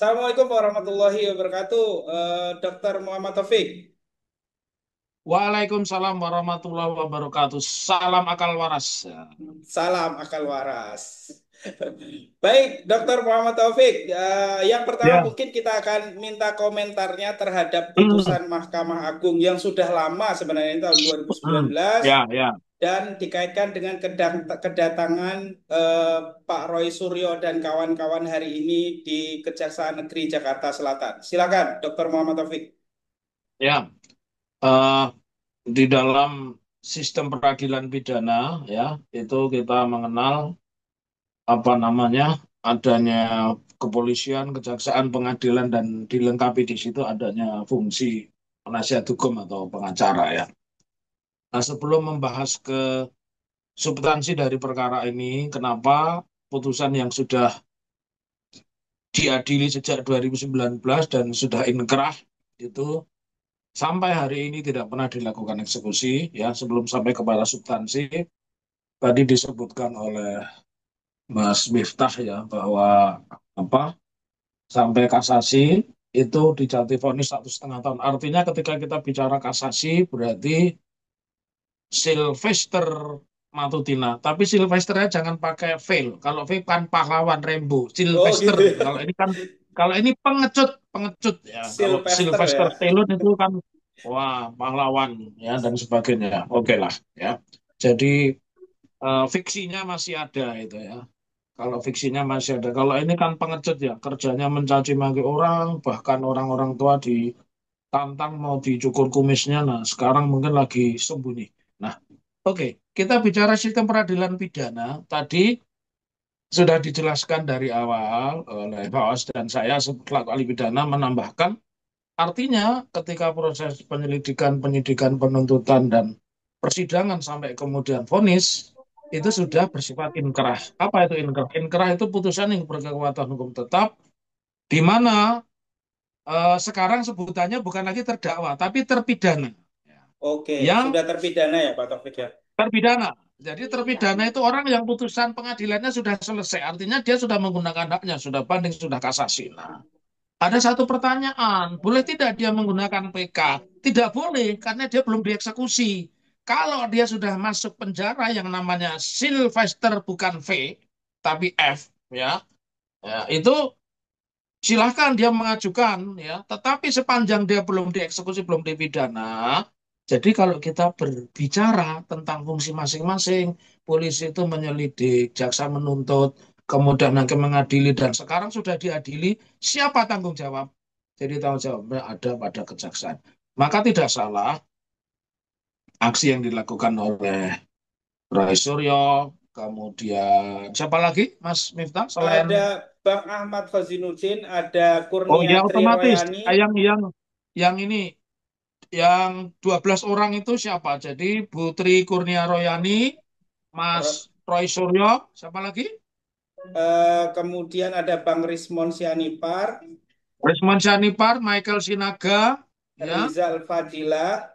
Assalamualaikum warahmatullahi wabarakatuh, Dr. Muhammad Taufik. Waalaikumsalam warahmatullahi wabarakatuh. Salam akal waras. Ya. Salam akal waras. Baik, Dr. Muhammad Taufik. Yang pertama Ya. mungkin kita akan minta komentarnya terhadap Hmm, putusan Mahkamah Agung yang sudah lama sebenarnya ini tahun 2019 Ya, ya. dan dikaitkan dengan kedatangan Pak Roy Suryo dan kawan-kawan hari ini di Kejaksaan Negeri Jakarta Selatan. Silakan, Dr. Muhammad Taufik. Ya. Eh, di dalam sistem peradilan pidana, ya, itu kita mengenal apa namanya adanya kepolisian, kejaksaan, pengadilan dan dilengkapi di situ adanya fungsi penasihat hukum atau pengacara, ya. Nah, sebelum membahas ke substansi dari perkara ini, kenapa putusan yang sudah diadili sejak 2019 dan sudah inkrah itu sampai hari ini tidak pernah dilakukan eksekusi, ya. Sebelum sampai kepada substansi, tadi disebutkan oleh Mas Miftah, ya, bahwa apa sampai kasasi itu dijatuhi vonis 1,5 tahun. Artinya ketika kita bicara kasasi berarti Sylvester Matutina, tapi Sylvesternya jangan pakai fail. Kalau fail kan pahlawan Rembo, Oh Sylvester gitu itu. ya. Kalau ini pengecut, pengecut, ya. Kalau Sylvester Sylvester ya. Stallone itu kan wah pahlawan, ya, dan sebagainya. Oke lah, ya. Jadi fiksinya masih ada itu, ya. Kalau fiksinya masih ada. Kalau ini kan pengecut, ya, kerjanya mencaci maki orang, bahkan orang-orang tua ditantang mau dicukur kumisnya. Nah, sekarang mungkin lagi sembunyi. Nah, oke, kita bicara sistem peradilan pidana. Tadi sudah dijelaskan dari awal oleh Bos dan saya selaku ahli pidana menambahkan, artinya ketika proses penyelidikan, penyidikan, penuntutan, dan persidangan sampai kemudian vonis, itu sudah bersifat inkrah. Apa itu inkrah? Inkrah itu putusan yang berkekuatan hukum tetap, di mana sekarang sebutannya bukan lagi terdakwa, tapi terpidana. Oke, Yang sudah terpidana ya Pak Taufik ya. terpidana. Jadi terpidana itu orang yang putusan pengadilannya sudah selesai. Artinya dia sudah menggunakan haknya, sudah banding, sudah kasasi. Nah, ada satu pertanyaan, boleh tidak dia menggunakan PK? Tidak boleh, karena dia belum dieksekusi. Kalau dia sudah masuk penjara yang namanya Sylvester bukan V, tapi F, ya, ya itu silahkan dia mengajukan, ya. Tetapi sepanjang dia belum dieksekusi, belum dipidana, jadi kalau kita berbicara tentang fungsi masing-masing, polisi itu menyelidik, jaksa menuntut, kemudian hakim mengadili, dan sekarang sudah diadili, siapa tanggung jawab? Jadi tanggung jawabnya ada pada kejaksaan. Maka tidak salah aksi yang dilakukan oleh Roy Suryo, kemudian siapa lagi, Mas Miftah, selain Ada Bang Ahmad Fazinuddin, ada oh Kurnia ya otomatis Triroyani. yang ini yang 12 orang itu siapa? Jadi Putri Kurnia Royani, Mas Ro- Roy Suryo, siapa lagi? kemudian ada Bang Rismon Sianipar, Resman Syanipar, Michael Sinaga, ya, Rizal Fadila,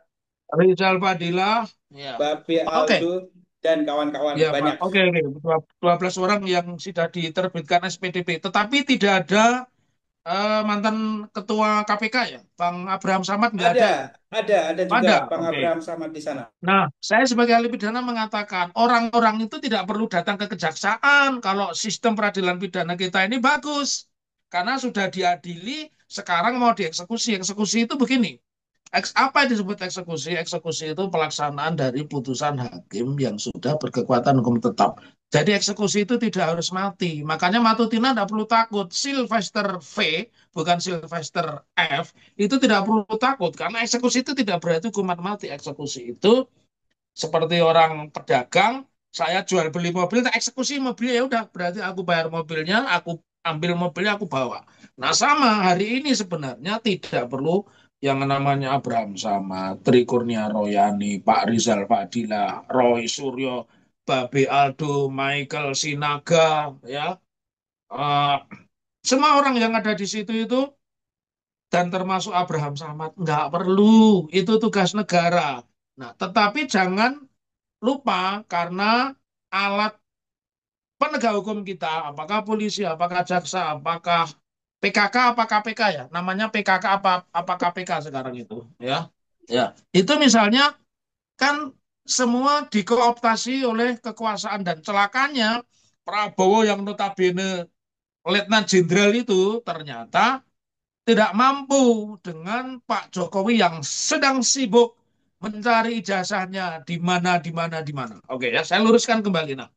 Rizal Fadila, ya. Babe Oke, Aldo, dan kawan-kawan ya Pak. banyak. Oke. 12 orang yang sudah diterbitkan SPDP, tetapi tidak ada mantan ketua KPK, ya, Bang Abraham Samad nggak Ada, ada, ya? ada juga Ada, Bang oke. Abraham Samad di sana. Nah, saya sebagai ahli pidana mengatakan orang-orang itu tidak perlu datang ke kejaksaan kalau sistem peradilan pidana kita ini bagus. Karena sudah diadili, sekarang mau dieksekusi. Eksekusi itu begini. Apa yang disebut eksekusi? Eksekusi itu pelaksanaan dari putusan hakim yang sudah berkekuatan hukum tetap. Jadi eksekusi itu tidak harus mati. Makanya Matutina tidak perlu takut. Sylvester V, bukan Sylvester F, itu tidak perlu takut. Karena eksekusi itu tidak berarti hukuman mati. Eksekusi itu seperti orang pedagang, saya jual beli mobil, tak eksekusi mobilnya, ya udah, berarti aku bayar mobilnya, aku ambil mobilnya, aku bawa. Nah, sama hari ini sebenarnya tidak perlu yang namanya Abraham sama Tri Kurnia Royani, Pak Rizal Fadila, Roy Suryo, Babe Aldo, Michael Sinaga, ya. Eh, semua orang yang ada di situ itu dan termasuk Abraham Samad nggak perlu, itu tugas negara. Nah, tetapi jangan lupa karena alat penegak hukum kita, apakah polisi, apakah jaksa, apakah PKK apa KPK ya? Namanya PKK apa KPK sekarang itu, ya. Ya. Itu misalnya kan semua dikooptasi oleh kekuasaan dan celakanya Prabowo yang notabene Letnan Jenderal itu ternyata tidak mampu dengan Pak Jokowi yang sedang sibuk mencari ijazahnya di mana, di mana, di mana. Oke ya, saya luruskan kembali. Nah,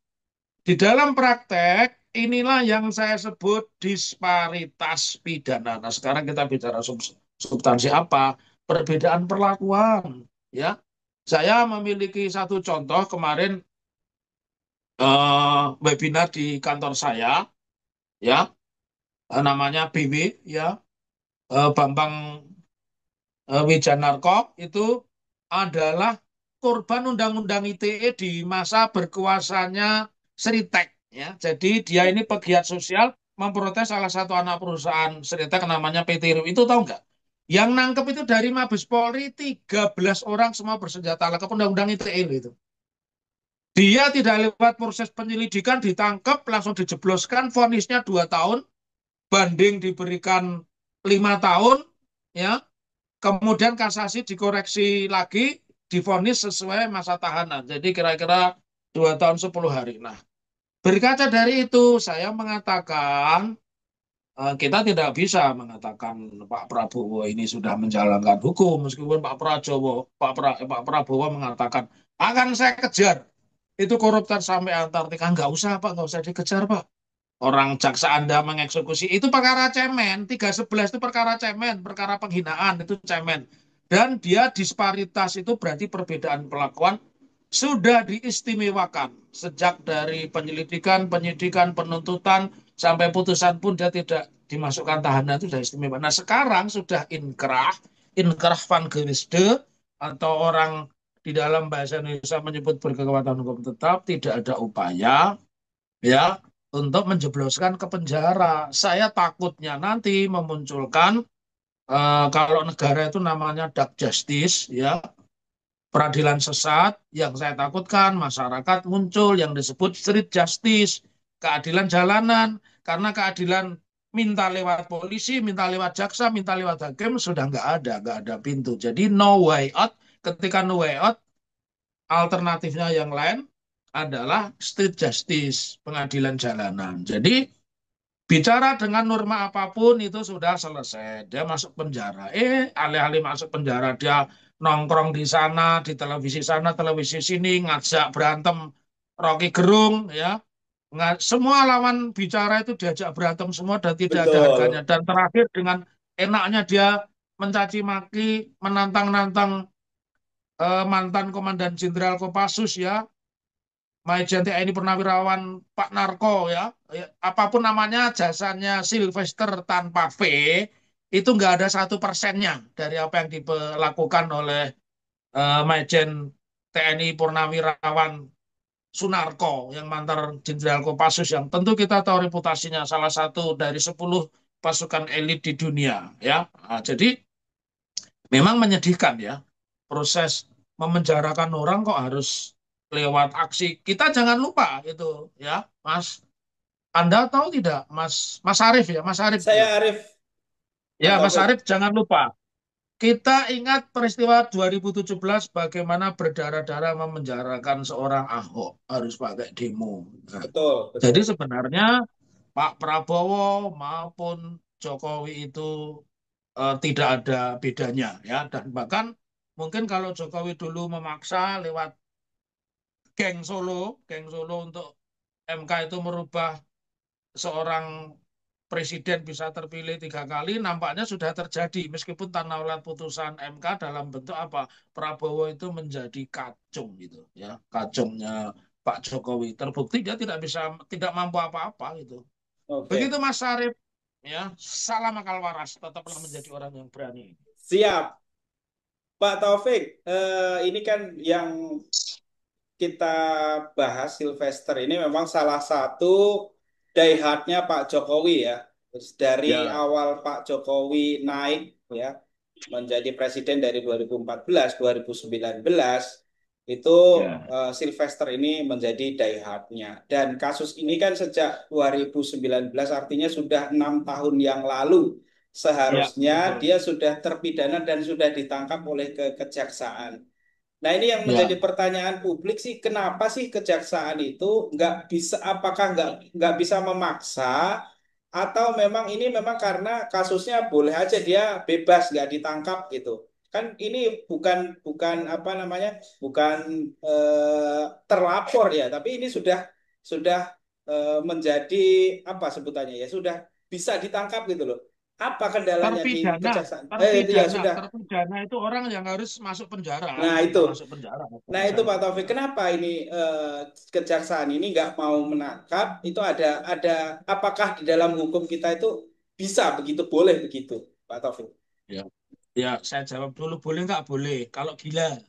di dalam praktek inilah yang saya sebut disparitas pidana. Nah, sekarang kita bicara substansi apa? Perbedaan perlakuan, ya. Saya memiliki satu contoh kemarin webinar di kantor saya, ya, namanya BW, ya, Bambang Wijanarko itu adalah korban Undang-Undang ITE di masa berkuasanya Sritek. Ya. Jadi dia ini pegiat sosial memprotes salah satu anak perusahaan Sritek namanya PT RIU. Itu tahu nggak? Yang nangkep itu dari Mabes Polri 13 orang semua bersenjata lengkap Undang-Undang ITE itu. Dia tidak lewat proses penyelidikan, ditangkap, langsung dijebloskan, vonisnya 2 tahun, banding diberikan 5 tahun, ya. Kemudian kasasi dikoreksi lagi, divonis sesuai masa tahanan. Jadi kira-kira 2 tahun 10 hari. Nah, berkaca dari itu, saya mengatakan kita tidak bisa mengatakan Pak Prabowo ini sudah menjalankan hukum, meskipun Pak Prabowo mengatakan akan saya kejar. Itu koruptor sampai Antartika. Nggak usah, Pak, nggak usah dikejar, Pak. Orang jaksa Anda mengeksekusi itu perkara cemen, 311 itu perkara cemen, perkara penghinaan itu cemen. Dan dia disparitas itu berarti perbedaan perlakuan sudah diistimewakan sejak dari penyelidikan, penyidikan, penuntutan sampai putusan pun dia tidak dimasukkan tahanan itu sudah istimewa. Nah sekarang sudah inkrah van gewisde atau orang di dalam bahasa Indonesia menyebut berkekuatan hukum tetap, tidak ada upaya ya untuk menjebloskan ke penjara. Saya takutnya nanti memunculkan kalau negara itu namanya dark justice ya, peradilan sesat yang saya takutkan masyarakat muncul yang disebut street justice, keadilan jalanan karena keadilan minta lewat polisi, minta lewat jaksa, minta lewat hakim sudah nggak ada pintu. Jadi no way out. Ketika no way out, alternatifnya yang lain adalah street justice, pengadilan jalanan. Jadi bicara dengan norma apapun itu sudah selesai. Dia masuk penjara. Alih-alih masuk penjara, dia nongkrong di sana, di televisi sana, televisi sini, ngajak berantem Rocky Gerung, ya. Semua lawan bicara itu diajak berantem semua dan tidak ada harganya. Betul. Dan terakhir dengan enaknya dia mencaci maki, menantang-nantang mantan Komandan Jenderal Kopassus ya, Majen TNI Purnawirawan Pak Narko ya, apapun namanya jasanya Sylvester tanpa V itu nggak ada 1%-nya dari apa yang dilakukan oleh Majen TNI Purnawirawan Sunarko yang mantan Jenderal Kopassus yang tentu kita tahu reputasinya salah satu dari 10 pasukan elit di dunia ya. Nah, jadi memang menyedihkan ya proses memenjarakan orang kok harus lewat aksi. Kita jangan lupa itu ya, Mas. Anda tahu tidak, Mas Arief ya, Mas Arief ya. Saya Arif, Ya, Pak Mas Taufik. Arief jangan lupa. Kita ingat peristiwa 2017 bagaimana berdarah-darah memenjarakan seorang Ahok harus pakai demo. Nah, Betul, jadi betul. sebenarnya Pak Prabowo maupun Jokowi itu tidak ada bedanya ya dan bahkan mungkin kalau Jokowi dulu memaksa lewat geng Solo untuk MK itu merubah seorang presiden bisa terpilih 3 kali, nampaknya sudah terjadi meskipun tanpa lewat putusan MK dalam bentuk apa Prabowo itu menjadi kacung gitu ya, kacungnya Pak Jokowi terbukti dia tidak mampu apa-apa gitu. Begitu Oke, Mas Sarip ya, salam akal waras, tetaplah menjadi orang yang berani. siap. Pak Taufik, ini kan yang kita bahas Sylvester ini memang salah satu diehardnya Pak Jokowi ya. Terus dari Ya, awal Pak Jokowi naik ya menjadi presiden dari 2014 2019 Itu Ya, Sylvester ini menjadi diehardnya. Dan kasus ini kan sejak 2019, artinya sudah 6 tahun yang lalu. ya, Seharusnya betul. dia sudah terpidana dan sudah ditangkap oleh kejaksaan. Nah, ini yang menjadi Ya, pertanyaan publik sih, kenapa sih kejaksaan itu nggak bisa, apakah nggak bisa memaksa, atau memang ini memang karena kasusnya boleh aja dia bebas nggak ditangkap gitu. Kan ini bukan bukan apa namanya, bukan terlapor ya, tapi ini sudah menjadi apa sebutannya ya, sudah bisa ditangkap gitu loh. Apa kendalanya di terpidana, kejaksaan? Ya terpidana, sudah. terpidana itu orang yang harus masuk penjara, Nah harus itu. kita masuk penjara. Nah itu Pak Taufik, Ya. kenapa ini kejaksaan ini nggak mau menangkap? Itu ada apakah di dalam hukum kita itu bisa begitu, boleh begitu, Pak Taufik? Ya, ya, saya jawab dulu, boleh nggak boleh. Kalau gila,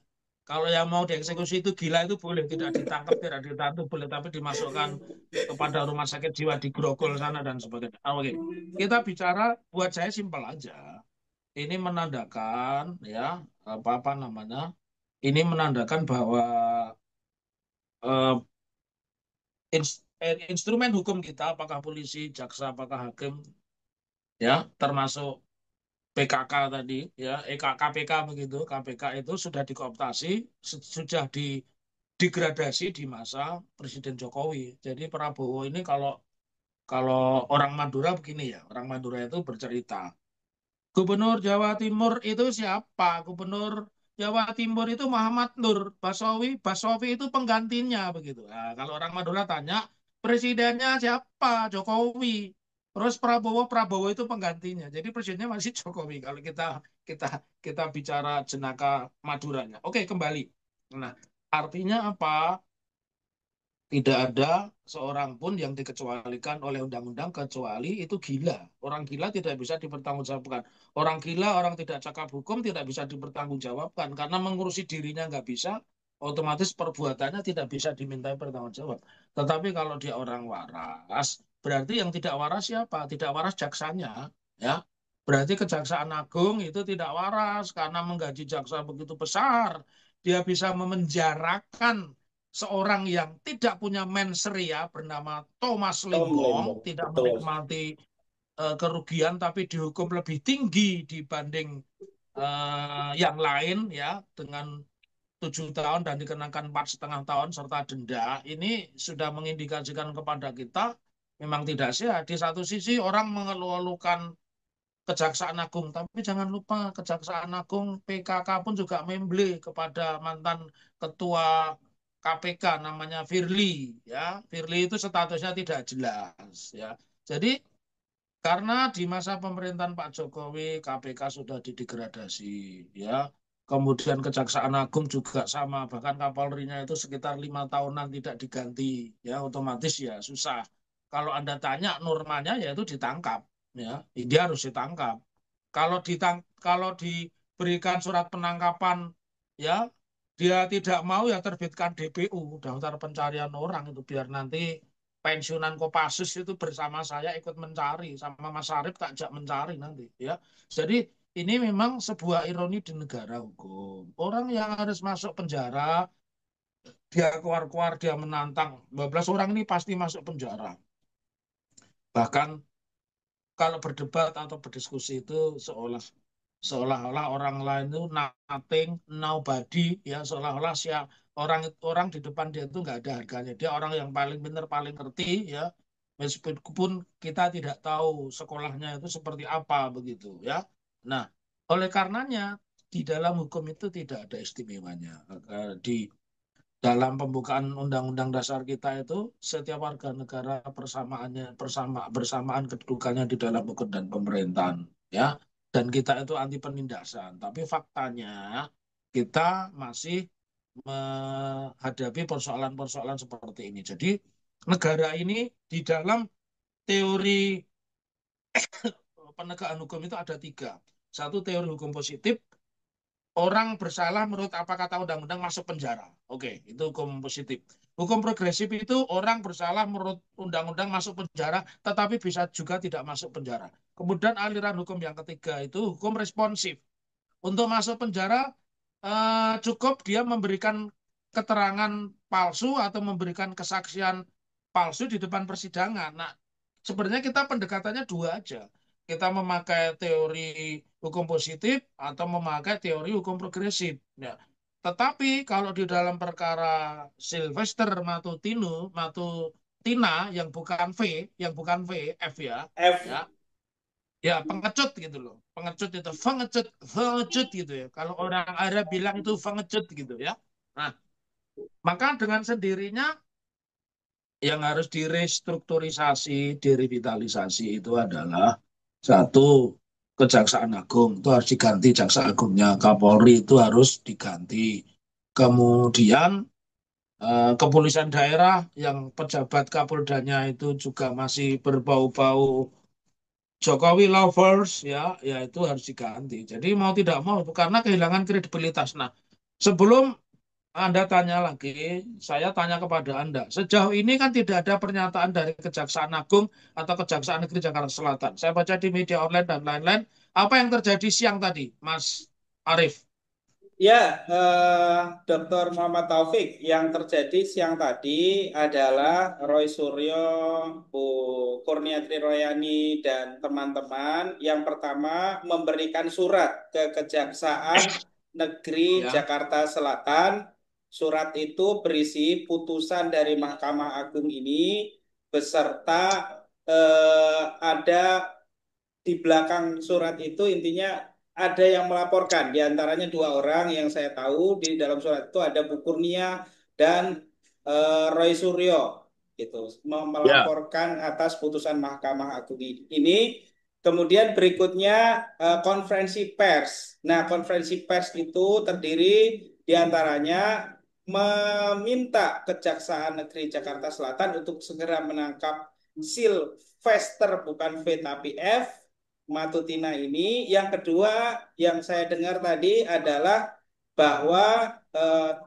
kalau yang mau dieksekusi itu gila itu boleh, tidak ditangkap, tidak ditahan itu boleh, tapi dimasukkan kepada rumah sakit jiwa di Grogol sana dan sebagainya. Oke, kita bicara, buat saya simpel aja. Ini menandakan ya apa apa namanya? Ini menandakan bahwa eh, instrumen hukum kita, apakah polisi, jaksa, apakah hakim, ya, termasuk PKK tadi, ya, KPK begitu, KPK itu sudah dikooptasi, sudah digradasi di masa Presiden Jokowi. Jadi Prabowo ini kalau kalau orang Madura begini ya, orang Madura itu bercerita, Gubernur Jawa Timur itu siapa? Gubernur Jawa Timur itu Muhammad Nur Basowi. Basowi itu penggantinya begitu. Nah, kalau orang Madura tanya, presidennya siapa? Jokowi. Terus Prabowo, Prabowo itu penggantinya. Jadi presidennya masih Jokowi. Kalau kita kita bicara jenaka Maduranya. Oke, kembali. Nah, artinya apa? Tidak ada seorang pun yang dikecualikan oleh undang-undang kecuali itu gila. Orang gila tidak bisa dipertanggungjawabkan. Orang gila, orang tidak cakap hukum tidak bisa dipertanggungjawabkan karena mengurusi dirinya nggak bisa, otomatis perbuatannya tidak bisa dimintai pertanggungjawab. Tetapi kalau dia orang waras, berarti yang tidak waras siapa? Tidak waras jaksanya, ya. Berarti Kejaksaan Agung itu tidak waras karena menggaji jaksa begitu besar. Dia bisa memenjarakan seorang yang tidak punya mensria bernama Thomas Tom Limbong, Lembong, tidak betul. menikmati kerugian tapi dihukum lebih tinggi dibanding yang lain ya dengan 7 tahun dan dikenakan 4,5 tahun serta denda. Ini sudah mengindikasikan kepada kita memang tidak sehat. Di satu sisi orang mengeluh-elukan Kejaksaan Agung, tapi jangan lupa Kejaksaan Agung PKK pun juga memble kepada mantan ketua KPK namanya Firly, ya. Firly itu statusnya tidak jelas, ya. Jadi karena di masa pemerintahan Pak Jokowi KPK sudah didegradasi, ya. Kemudian Kejaksaan Agung juga sama, bahkan Kapolrinya itu sekitar 5 tahunan tidak diganti, ya. Otomatis ya susah. Kalau Anda tanya normanya yaitu ditangkap, ya. Dia harus ditangkap. Kalau diberikan surat penangkapan, ya, dia tidak mau ya terbitkan DPU, daftar pencarian orang itu biar nanti pensiunan Kopassus itu bersama saya ikut mencari sama Mas Arief tak ajak mencari nanti ya. Jadi ini memang sebuah ironi di negara hukum. Orang yang harus masuk penjara, dia keluar-keluar dia menantang 12 orang ini pasti masuk penjara. Bahkan kalau berdebat atau berdiskusi itu seolah-olah orang lain itu nothing, nobody, ya seolah-olah orang di depan dia itu nggak ada harganya. Dia orang yang paling benar, paling ngerti, ya. Meskipun kita tidak tahu sekolahnya itu seperti apa begitu, ya. Nah, oleh karenanya di dalam hukum itu tidak ada istimewanya. Di dalam pembukaan Undang-Undang Dasar kita itu setiap warga negara bersamaan kedudukannya di dalam hukum dan pemerintahan, ya. Dan kita itu anti penindasan. Tapi faktanya kita masih menghadapi persoalan-persoalan seperti ini. Jadi negara ini di dalam teori penegakan hukum itu ada tiga. Satu teori hukum positif, orang bersalah menurut apa kata undang-undang masuk penjara. Oke, itu hukum positif. Hukum progresif itu orang bersalah menurut undang-undang masuk penjara, tetapi bisa juga tidak masuk penjara. Kemudian aliran hukum yang ketiga itu hukum responsif. Untuk masuk penjara cukup dia memberikan keterangan palsu atau memberikan kesaksian palsu di depan persidangan. Nah, sebenarnya kita pendekatannya dua aja. Kita memakai teori hukum positif atau memakai teori hukum progresif. Ya. Tetapi kalau di dalam perkara Sylvester Matutina yang bukan V, F ya, F. ya, ya pengecut gitu loh. Pengecut itu pengecut, pengecut gitu ya. Kalau orang Arab bilang itu pengecut gitu ya. Nah, maka dengan sendirinya yang harus direstrukturisasi, direvitalisasi itu adalah satu, Kejaksaan Agung itu harus diganti, Jaksa Agungnya, Kapolri itu harus diganti. Kemudian kepolisian daerah yang pejabat Kapoldanya itu juga masih berbau-bau Jokowi lovers ya, ya itu harus diganti. Jadi mau tidak mau karena kehilangan kredibilitas. Nah, sebelum anda tanya lagi, saya tanya kepada Anda. Sejauh ini kan tidak ada pernyataan dari Kejaksaan Agung atau Kejaksaan Negeri Jakarta Selatan. Saya baca di media online dan lain-lain. Apa yang terjadi siang tadi, Mas Arief? Ya, Dr. Muhammad Taufik, yang terjadi siang tadi adalah Roy Suryo, Bu Kurnia Triroyani, dan teman-teman yang pertama memberikan surat ke Kejaksaan Negeri Ya, Jakarta Selatan. Surat itu berisi putusan dari Mahkamah Agung ini beserta ada di belakang surat itu intinya ada yang melaporkan, di antaranya dua orang yang saya tahu di dalam surat itu ada Bu Kurnia dan Roy Suryo gitu ya, melaporkan atas putusan Mahkamah Agung ini. Kemudian berikutnya konferensi pers. Nah, konferensi pers itu terdiri di antaranya meminta Kejaksaan Negeri Jakarta Selatan untuk segera menangkap Sylvester bukan V tapi F Matutina ini. Yang kedua yang saya dengar tadi adalah bahwa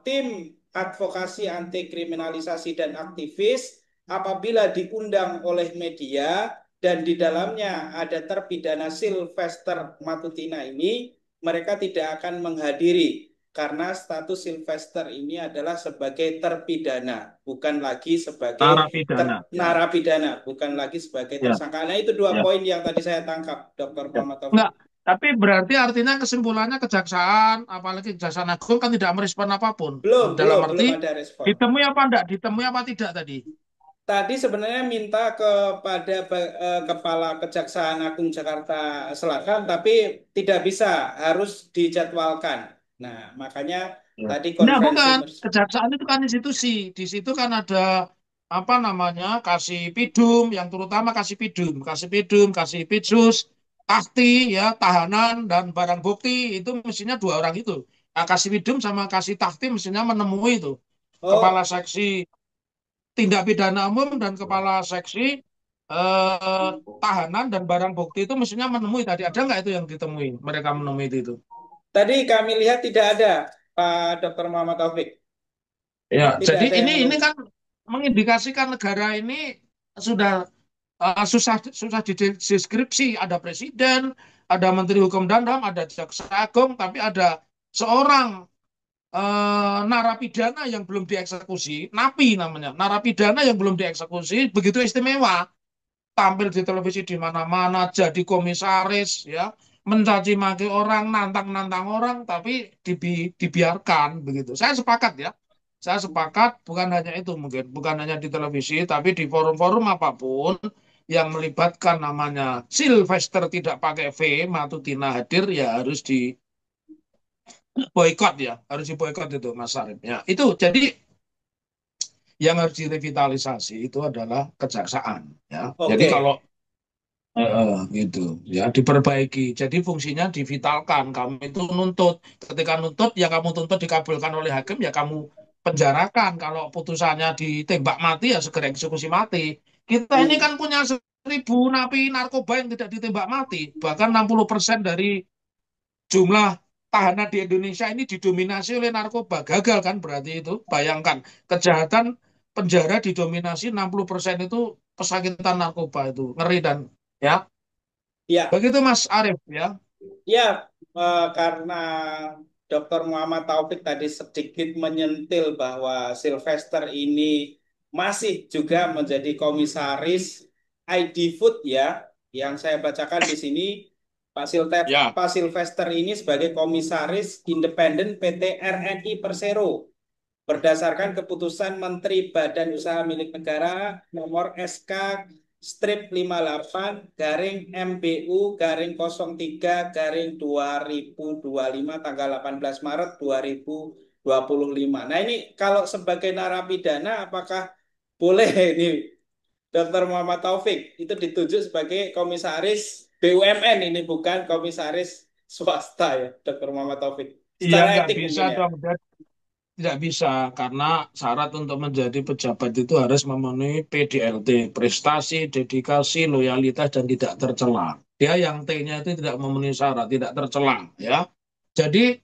tim advokasi anti kriminalisasi dan aktivis apabila diundang oleh media dan di dalamnya ada terpidana Sylvester Matutina ini, mereka tidak akan menghadiri karena status Sylvester ini adalah sebagai terpidana, bukan lagi sebagai narapidana. Ya, narapidana, bukan lagi sebagai ya, tersangka. Nah, itu dua ya, poin yang tadi saya tangkap, Dr. ya. Muhammad Taufik. Enggak, tapi berarti artinya kesimpulannya kejaksaan, apalagi Kejaksaan Agung kan tidak merespon apapun. Belum, Dalam belum, belum arti ada respon. ditemui apa enggak, ditemui apa tidak tadi? Tadi sebenarnya minta kepada Kepala Kejaksaan Agung Jakarta Selatan, tapi tidak bisa, harus dijadwalkan. Nah, makanya Ya. tadi Enggak, konferensi bukan. pers. Kejaksaan itu kan institusi. Di situ kan ada apa namanya kasih pidum, yang terutama kasih pidum, kasih pitsus, tahti, ya tahanan dan barang bukti itu mestinya dua orang itu. Nah, kasih pidum sama kasih tahti mestinya menemui itu kepala Oh, seksi tindak pidana umum dan kepala seksi tahanan dan barang bukti itu mestinya menemui tadi. Ada nggak itu yang ditemui? Mereka menemui itu. tadi kami lihat tidak ada, Pak Dr. Muhammad Taufik. Ya, Tidak jadi ada yang ini menemui. kan mengindikasikan negara ini sudah susah susah dideskripsi. Ada presiden, ada menteri hukum dan HAM, ada jaksa agung, tapi ada seorang narapidana yang belum dieksekusi, napi namanya, narapidana yang belum dieksekusi, begitu istimewa, tampil di televisi di mana-mana, jadi komisaris, ya, mencaci maki orang, nantang-nantang orang, tapi dibiarkan begitu. Saya sepakat ya. Saya sepakat bukan hanya itu mungkin, bukan hanya di televisi, tapi di forum-forum apapun yang melibatkan namanya Sylvester tidak pakai V, Matutina hadir ya harus diboikot ya, harus diboikot itu Mas Sarip. Ya, itu jadi yang harus direvitalisasi itu adalah kejaksaan ya. Jadi kalau Oke. gitu ya diperbaiki. Jadi fungsinya divitalkan. Kamu itu nuntut. Ketika nuntut ya kamu tuntut dikabulkan oleh hakim ya kamu penjarakan. Kalau putusannya ditembak mati ya segera eksekusi mati. Kita ini Hmm. kan punya 1.000 napi narkoba yang tidak ditembak mati. Bahkan 60% dari jumlah tahanan di Indonesia ini didominasi oleh narkoba. Gagal kan berarti itu. Bayangkan kejahatan penjara didominasi 60% itu pesakitan narkoba itu. Ngeri dan ya. Ya, Begitu Mas Arief ya. ya, karena Dr. Muhammad Taufik tadi sedikit menyentil bahwa Sylvester ini masih juga menjadi komisaris ID Food ya. Yang saya bacakan di sini, Ya, Pak Sylvester ini sebagai komisaris independen PT RNI Persero berdasarkan keputusan Menteri Badan Usaha Milik Negara nomor SK strip 58 garing MBU garing 03 garing 2025 tanggal 18 Maret 2025. Nah ini kalau sebagai narapidana apakah boleh ini Dr. Muhammad Taufik itu ditunjuk sebagai komisaris BUMN, ini bukan komisaris swasta ya Dr. Muhammad Taufik. iya Secara nggak etik bisa mungkin ya. dong. Tidak bisa, karena syarat untuk menjadi pejabat itu harus memenuhi PDLT, prestasi, dedikasi, loyalitas, dan tidak tercela. Dia yang T-nya itu tidak memenuhi syarat, tidak tercela. Ya, jadi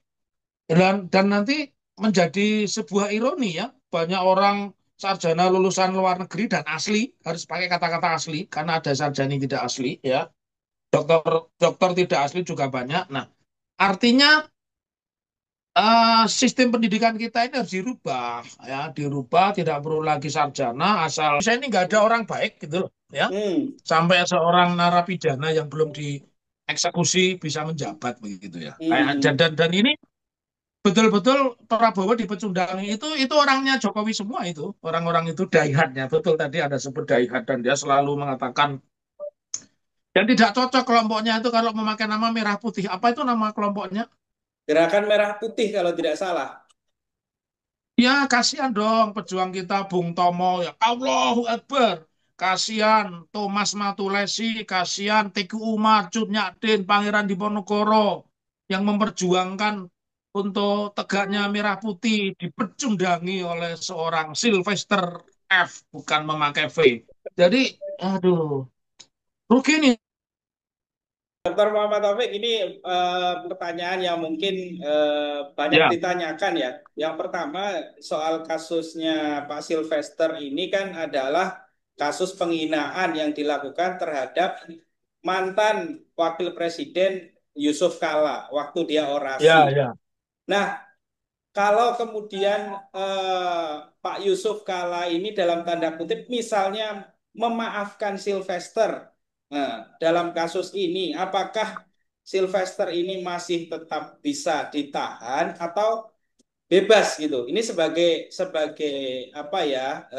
dan nanti menjadi sebuah ironi ya, banyak orang sarjana lulusan luar negeri dan asli, harus pakai kata-kata asli, karena ada sarjana tidak asli, ya, dokter dokter tidak asli juga banyak. Nah, artinya sistem pendidikan kita ini harus dirubah ya, dirubah, tidak perlu lagi sarjana asal saya ini nggak ada orang baik gitu loh ya, Hmm. sampai seorang narapidana yang belum dieksekusi bisa menjabat begitu ya. Dan ini betul-betul Prabowo dipecundangi itu orangnya Jokowi semua, itu orang-orang itu daihatnya betul, tadi ada sebut daihat, dan dia selalu mengatakan dan tidak cocok kelompoknya itu kalau memakai nama merah putih. Apa itu nama kelompoknya? Gerakan Merah Putih kalau tidak salah. Ya, kasihan dong pejuang kita Bung Tomo ya. Allahu Akbar. Kasihan Thomas Matulesi, kasihan Teguh Umar, Cut Nyak Pangeran Diponegoro yang memperjuangkan untuk tegaknya merah putih dipecundangi oleh seorang Sylvester F, bukan memakai V. Jadi, aduh, rugi nih. Dr. Muhammad Taufik, ini pertanyaan yang mungkin banyak Ya, ditanyakan ya. Yang pertama, soal kasusnya Pak Sylvester ini kan adalah kasus penghinaan yang dilakukan terhadap mantan Wakil Presiden Yusuf Kala waktu dia ya, orasi. ya, Nah, kalau kemudian Pak Yusuf Kala ini dalam tanda kutip misalnya memaafkan Sylvester, nah, dalam kasus ini, apakah Sylvester ini masih tetap bisa ditahan atau bebas gitu? Ini sebagai sebagai apa ya?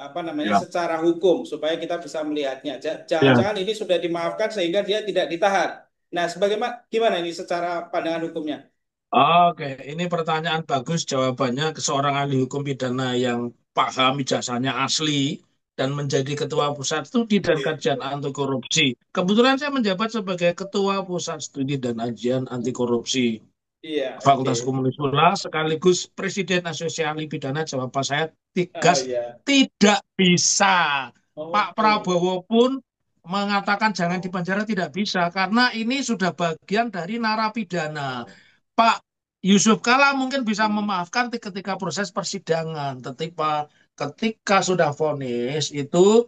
Apa namanya? ya, Secara hukum supaya kita bisa melihatnya. ya. Jangan-jangan ini sudah dimaafkan sehingga dia tidak ditahan. Nah, sebagaimana gimana ini secara pandangan hukumnya? Oke, ini pertanyaan bagus jawabannya ke seorang ahli hukum pidana yang paham ijazahnya asli dan menjadi ketua pusat studi dan kajian anti korupsi. Kebetulan saya menjabat sebagai ketua pusat studi dan kajian anti korupsi Iya, oke. Fakultas Hukum Unisula sekaligus Presiden Asosiasi Pidana. Jawaban saya Oh tegas, iya. tidak bisa. Pak Oke. Prabowo pun mengatakan jangan dipenjara, tidak bisa karena ini sudah bagian dari narapidana. Pak Yusuf Kala mungkin bisa memaafkan ketika proses persidangan, ketika ketika sudah vonis itu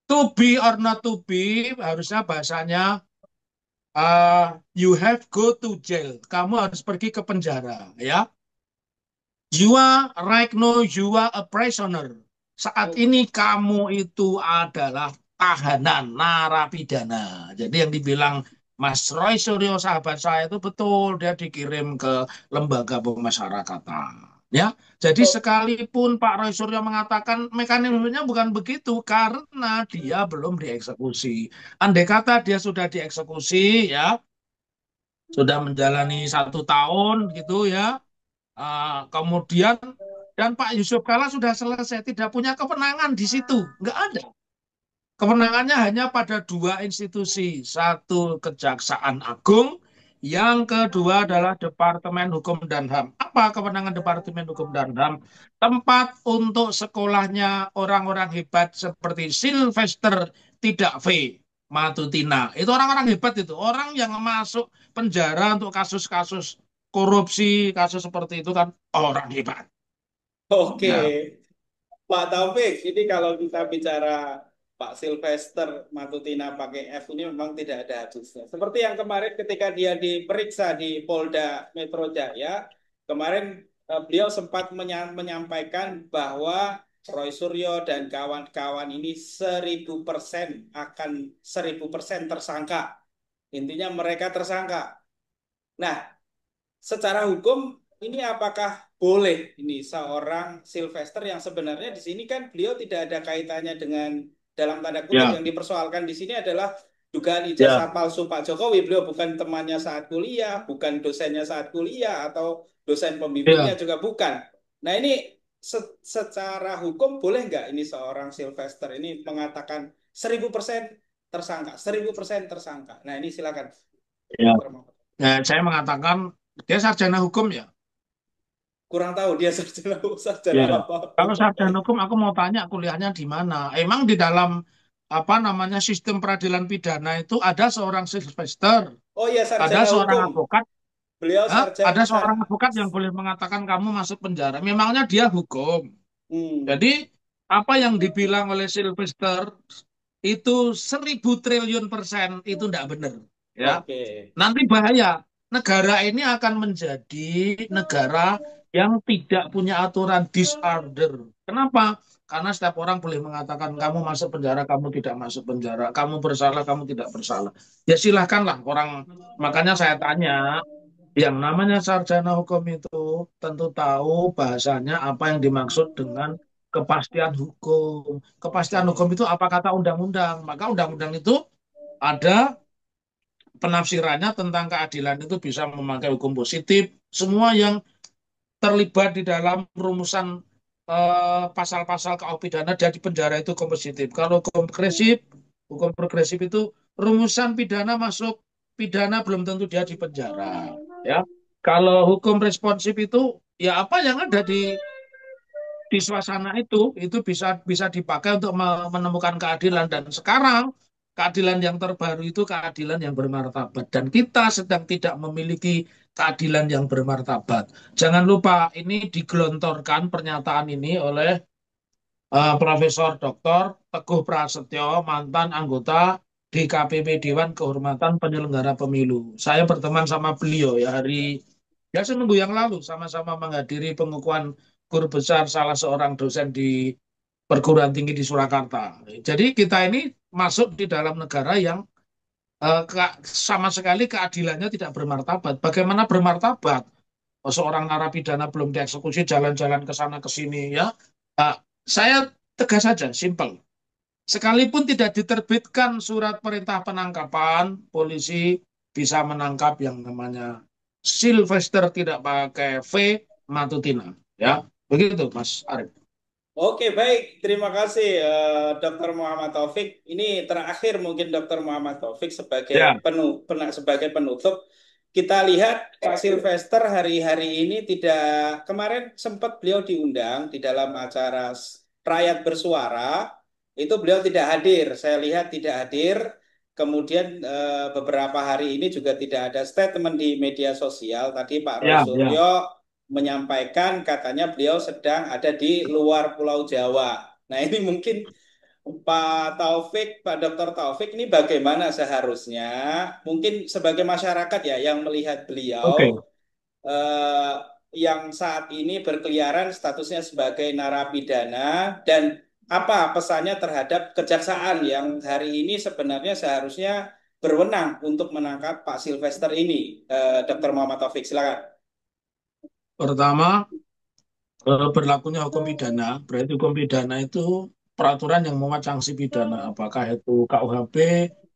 to be or not to be, harusnya bahasanya you have go to jail. Kamu harus pergi ke penjara, ya. You are right now, you are a prisoner. Saat Oh, ini kamu itu adalah tahanan, narapidana. Jadi yang dibilang Mas Roy Suryo sahabat saya itu betul, dia dikirim ke lembaga pemasyarakatan. Ya, jadi oh, sekalipun Pak Roy Suryo mengatakan mekanismenya bukan begitu karena dia belum dieksekusi. Andai kata dia sudah dieksekusi, ya, sudah menjalani 1 tahun gitu ya. Kemudian dan Pak Yusuf Kala sudah selesai, tidak punya kewenangan di situ, nggak ada. Kewenangannya hanya pada dua institusi, satu Kejaksaan Agung, yang kedua adalah Departemen Hukum dan HAM. Apa kewenangan Departemen Hukum dan HAM? Tempat untuk sekolahnya orang-orang hebat seperti Sylvester tidak V. Matutina. Itu orang-orang hebat itu. Orang yang masuk penjara untuk kasus-kasus korupsi, kasus seperti itu kan orang hebat. oke. Ya, Pak Taufik, ini kalau kita bicara Pak Sylvester Matutina pakai F ini memang tidak ada habisnya. Seperti yang kemarin ketika dia diperiksa di Polda Metro Jaya, kemarin beliau sempat menyampaikan bahwa Roy Suryo dan kawan-kawan ini 1000% akan 1000% tersangka. Intinya mereka tersangka. Nah, secara hukum ini apakah boleh ini seorang Sylvester yang sebenarnya di sini kan beliau tidak ada kaitannya dengan dalam tanda kutip Ya, yang dipersoalkan di sini adalah dugaan ijazah ya, palsu Pak Jokowi. Beliau bukan temannya saat kuliah, bukan dosennya saat kuliah atau dosen pembimbingnya ya. juga bukan. Nah ini secara hukum boleh nggak ini seorang Sylvester ini mengatakan 1000% tersangka, 1000% tersangka. Nah ini silakan, Ya. Dokter Muhammad. Saya mengatakan dia sarjana hukum ya. Kurang tahu dia sarjana sarjana Ya. apa. Kalau sarjana hukum, aku mau tanya kuliahnya di mana. Emang di dalam apa namanya sistem peradilan pidana itu ada seorang Sylvester, Oh iya, ada sarjana seorang hukum. advokat, Beliau ada sarjana seorang advokat yang boleh mengatakan kamu masuk penjara. Memangnya dia hukum. hmm, Jadi apa yang dibilang oleh Sylvester itu 1000 triliun% itu tidak benar. Ya, oke. nanti bahaya. Negara ini akan menjadi negara yang tidak punya aturan disorder. Kenapa? Karena setiap orang boleh mengatakan kamu masuk penjara, kamu tidak masuk penjara, kamu bersalah, kamu tidak bersalah. Ya silahkanlah orang. Makanya saya tanya, yang namanya sarjana hukum itu tentu tahu bahasanya apa yang dimaksud dengan kepastian hukum. Kepastian hukum Oke. itu apa kata undang-undang. Maka undang-undang itu ada penafsirannya tentang keadilan itu bisa memakai hukum positif. Semua yang terlibat di dalam rumusan pasal-pasal KUH pidana dia di penjara itu hukum positif. Kalau hukum progresif itu rumusan pidana masuk pidana belum tentu dia di penjara. Ya, kalau hukum responsif itu ya apa yang ada di suasana itu bisa bisa dipakai untuk menemukan keadilan dan sekarang keadilan yang terbaru itu keadilan yang bermartabat dan kita sedang tidak memiliki keadilan yang bermartabat. Jangan lupa ini digelontorkan pernyataan ini oleh Profesor Dr. Teguh Prasetyo, mantan anggota DKPP Dewan Kehormatan Penyelenggara Pemilu. Saya berteman sama beliau ya ya seminggu yang lalu sama-sama menghadiri pengukuhan guru besar salah seorang dosen di perguruan tinggi di Surakarta. Jadi kita ini masuk di dalam negara yang sama sekali keadilannya tidak bermartabat. Bagaimana bermartabat? Seorang narapidana belum dieksekusi jalan-jalan ke sana ke sini ya. Uh, saya tegas saja, simple. Sekalipun tidak diterbitkan surat perintah penangkapan, polisi bisa menangkap yang namanya Sylvester tidak pakai V Matutina. Ya, begitu Mas Arief. Oke, baik. Terima kasih, Dr. Muhammad Taufik. Ini terakhir mungkin Dr. Muhammad Taufik sebagai Ya, sebagai penutup. Kita lihat Pak Sylvester hari-hari ini tidak kemarin sempat beliau diundang di dalam acara Rakyat Bersuara. Itu beliau tidak hadir. Saya lihat tidak hadir. Kemudian beberapa hari ini juga tidak ada statement di media sosial. Tadi Pak Roy ya, ya. Suryo menyampaikan katanya beliau sedang ada di luar Pulau Jawa. Nah ini mungkin Pak Taufik, Pak Dr. Taufik ini bagaimana seharusnya mungkin sebagai masyarakat ya yang melihat Oke. beliau eh, yang saat ini berkeliaran statusnya sebagai narapidana dan apa pesannya terhadap kejaksaan yang hari ini sebenarnya seharusnya berwenang untuk menangkap Pak Sylvester ini, Dr. Muhammad Taufik, silakan. Pertama, berlakunya hukum pidana, berarti hukum pidana itu peraturan yang memuat sanksi pidana, apakah itu KUHP,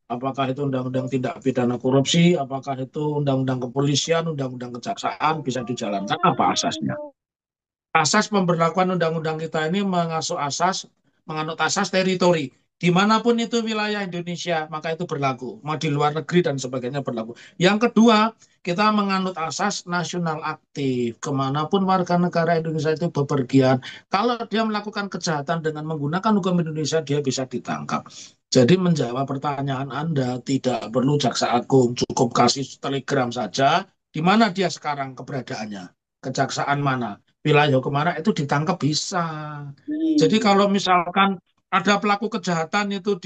apakah itu Undang-Undang Tindak Pidana Korupsi, apakah itu Undang-Undang Kepolisian, Undang-Undang Kejaksaan, bisa dijalankan apa asasnya. Asas pemberlakuan undang-undang kita ini menganut asas teritori. Dimanapun itu wilayah Indonesia, maka itu berlaku. Mau di luar negeri dan sebagainya berlaku. Yang kedua, kita menganut asas nasional aktif. Kemanapun warga negara Indonesia itu bepergian, kalau dia melakukan kejahatan dengan menggunakan hukum Indonesia, dia bisa ditangkap. Jadi menjawab pertanyaan Anda, tidak perlu jaksa agung, cukup kasih telegram saja, di mana dia sekarang keberadaannya, kejaksaan mana, wilayah kemana itu ditangkap bisa. Jadi Hmm. kalau misalkan ada pelaku kejahatan itu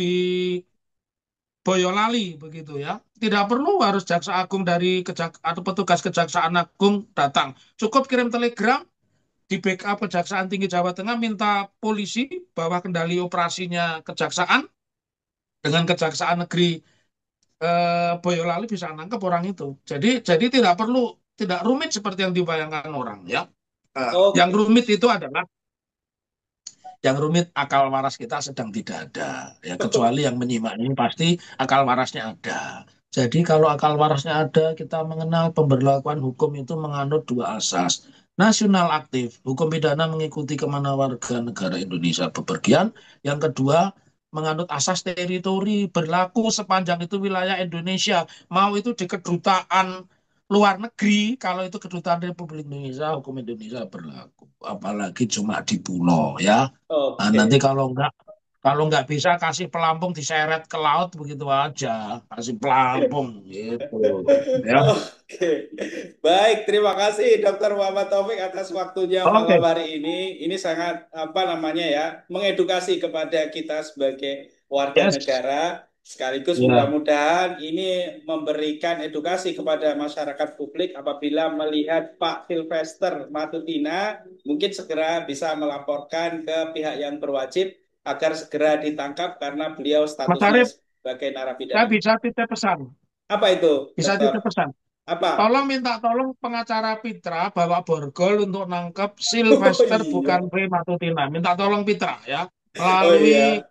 Boyolali begitu ya. Tidak perlu harus jaksa agung dari atau petugas kejaksaan agung datang. Cukup kirim telegram di backup Kejaksaan Tinggi Jawa Tengah minta polisi bawa kendali operasinya kejaksaan dengan Kejaksaan Negeri Boyolali bisa nangkep orang itu. Jadi tidak rumit seperti yang dibayangkan orang ya. Yang Oke. rumit itu adalah yang rumit akal waras kita sedang tidak ada ya, kecuali yang menyimak ini pasti akal warasnya ada. Jadi kalau akal warasnya ada, kita mengenal pemberlakuan hukum itu menganut dua asas. Nasional aktif, hukum pidana mengikuti kemana warga negara Indonesia bepergian. Yang kedua, menganut asas teritori, berlaku sepanjang itu wilayah Indonesia. Mau itu di kedutaan luar negeri, kalau itu kedutaan Republik Indonesia, hukum Indonesia berlaku. Apalagi cuma di pulau ya. Nah, nanti Oke. kalau nggak bisa kasih pelampung diseret ke laut begitu aja, kasih pelampung gitu ya. Oke, baik. Terima kasih Dokter Muhammad Taufik atas waktunya malam Oke, hari ini. Ini sangat apa namanya ya, mengedukasi kepada kita sebagai warga yes, negara. Sekaligus ya. mudah-mudahan ini memberikan edukasi kepada masyarakat publik apabila melihat Pak Sylvester Matutina, mungkin segera bisa melaporkan ke pihak yang berwajib agar segera ditangkap karena beliau Mas statusnya Arief, sebagai saya narapidana. bisa titip pesan, Apa itu, bisa Dokter? titip pesan. Apa? Tolong minta tolong pengacara Pitra bawa borgol untuk nangkep Oh Sylvester bukan iya. Frei Matutina. Minta tolong Pitra ya. Oh Melalui iya.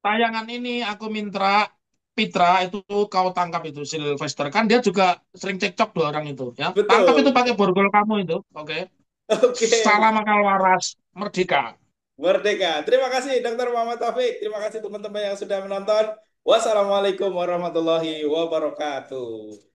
tayangan ini aku minta Pitra itu kau tangkap itu Sylvester, kan dia juga sering cekcok dua orang itu ya. Tangkap itu Betul, pakai betul. borgol kamu itu, oke. Oke. Salam akal waras, merdeka. Merdeka. Terima kasih Dokter Muhammad Taufik. Terima kasih teman-teman yang sudah menonton. Wassalamualaikum warahmatullahi wabarakatuh.